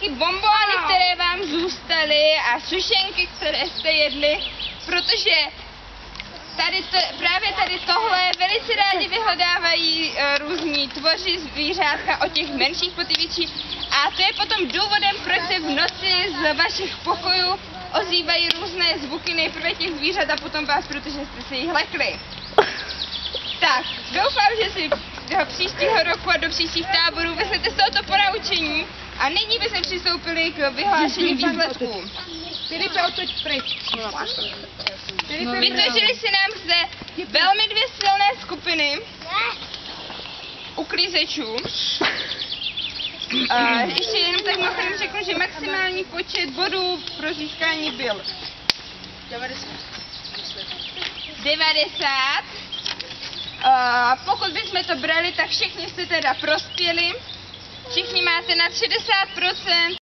taky bonbóny, které vám zůstaly a sušenky, které jste jedli, protože právě tady tohle velice rádi vyhledávají různí tvoři, zvířátka od těch menších po ty větší. A to je potom důvodem, proč se v noci z vašich pokojů ozývají různé zvuky, nejprve těch zvířat a potom vás, protože jste se jich lekli. Tak, doufám, že si do příštího roku a do příštích táborů vezmete z tohoto ponaučení a nyní bychom přistoupili k vyhlášení výsledků. Filipe, otoč pryč. Vytvořily se nám zde velmi dvě silné skupiny uklízečů. Ještě jenom tak mimochodem řeknu, že maximální počet bodů pro získání byl 90. Pokud bychom to brali, tak všichni jste teda prospěli. Všichni máte nad 60%.